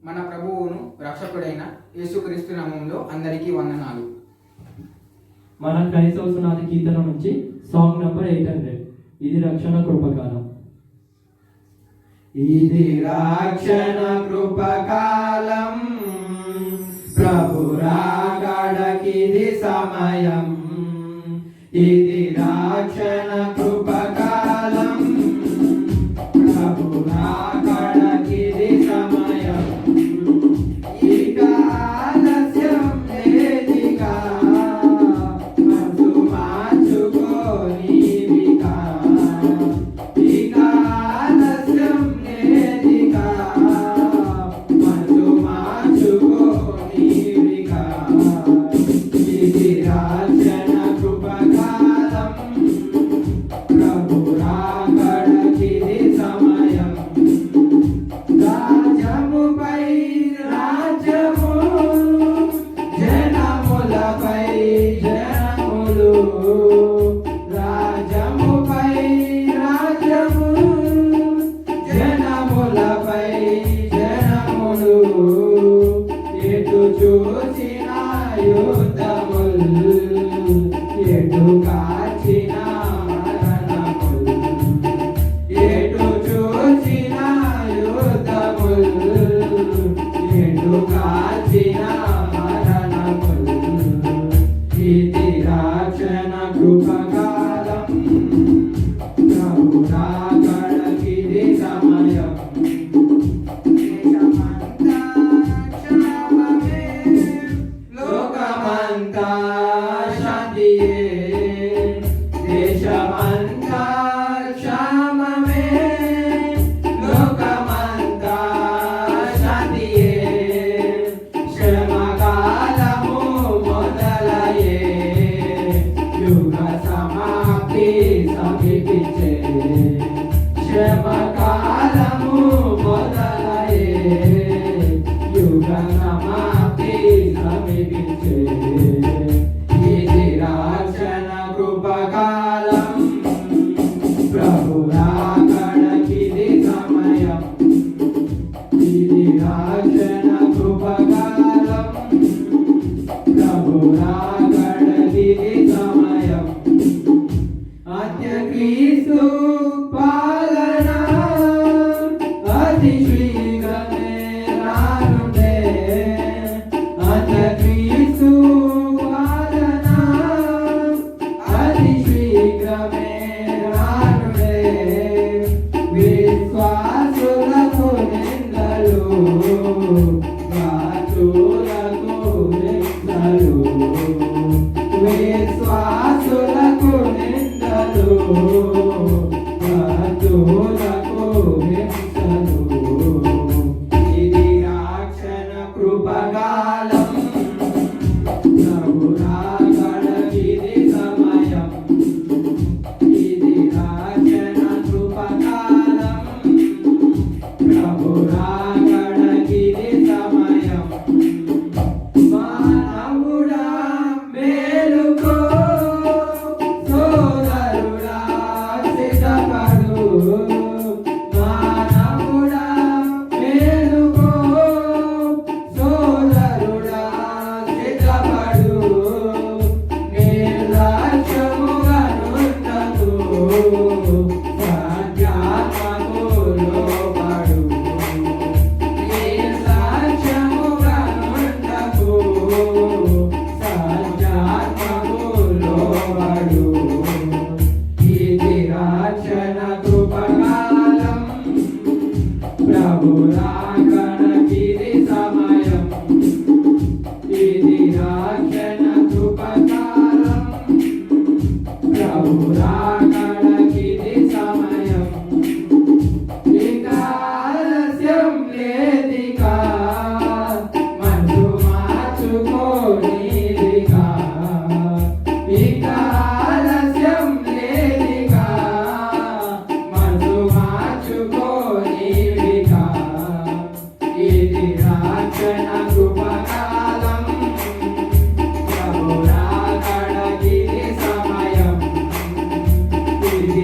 మన ప్రభువును రక్షకుడైన యేసుక్రీస్తు నామములో అందరికీ వందనాలు. మన క్రైస్తవ సునాది కీర్తన నుంచి సాంగ్ నంబర్ 800. ఇది రక్షణ కృపకాలం. ఇది రక్షణ కృపకాలం, ప్రభు రాకడకిది సమయం. ఇది రక్షణ కృపకాలం, ప్రభు రాకడకిది సమయం. ఇక ఆలస్యం లేదిగా, మనసు మార్చుకోనివిగా. ఇక ఆలస్యం లేదిగా, మనసు మార్చుకోనివిగా. ఇది రక్షణ కృపకాలం, ప్రభు రాకడకిది సమయం. రాజ్యముపై రాజ్యము, జనములపై జనములు. రాజ్యముపై రాజ్యము, జనములపై జనములు. ఎటు చూసిన యుద్ధములు, ఎటు కాచిన మరణములు. ఎటు చూసిన యుద్ధములు, ఎటు కాచిన మరణములు. ఇది రక్షణ కృపకాలం, ప్రభు రాకడకిది సమయం. దేశమంతా క్షేమమే, లోకమంతా శాంతియే. దేశమంతా క్షేమమే, లోకమంతా శాంతియే. శ్రమకాలము మొదలయ్యే, యుగ సమాప్తి సమీపించే. శ్రమకాలము మొదలయ్యే, యుగ సమాప్తి సమీపించే. ఇది రక్షణ కృపకాలం, ప్రభు రాకడకిది సమయం. ఇది రక్షణ కృపకాలం, ప్రభు రాకడకిది సమయం. అంత్యక్రీస్తు పాలన అతి శీఘ్రమే రానుండే. అంత్యక్రీస్తు పాలన అతి శీఘ్రమే రానుండే. విశ్వాసులకు నిందలు, రాజులకు నిందలు. విశ్వాసులకు నిందలు, రాజులకు నిందలు. ఇది రక్షణ కృపకాలం, ప్రభు రాకడకిది సమయం. ఇది రక్షణ కృపకాలం, ప్రభు రాకడకిది సమయం. మానవుడా మేలుకో, సోదరుడా సిద్ధపడు. మానవుడా మేలుకో, సోదరుడా సిద్ధపడు. నిర్లక్ష్యముగా నుండకు, సత్యాత్మకు లోబడు. నిర్లక్ష్యముగా నుండకు, సత్యాత్మకు లోబడు. ఇది రక్షణ కృపకాలం, ప్రభు రాకడకిది సమయం. ఇది రక్షణ కృపకాలం, ప్రభు రాకడకిది సమయం. ఇక ఆలస్యం లేదిగా, మనసు మార్చుకోనిదిగా. ఇక ఆలస్యం లేదిగా, మనసు మార్చుకోనిదిగా. ఇది రక్షణ కృపకాలం, ప్రభు రాకడకిది సమయం. ఇది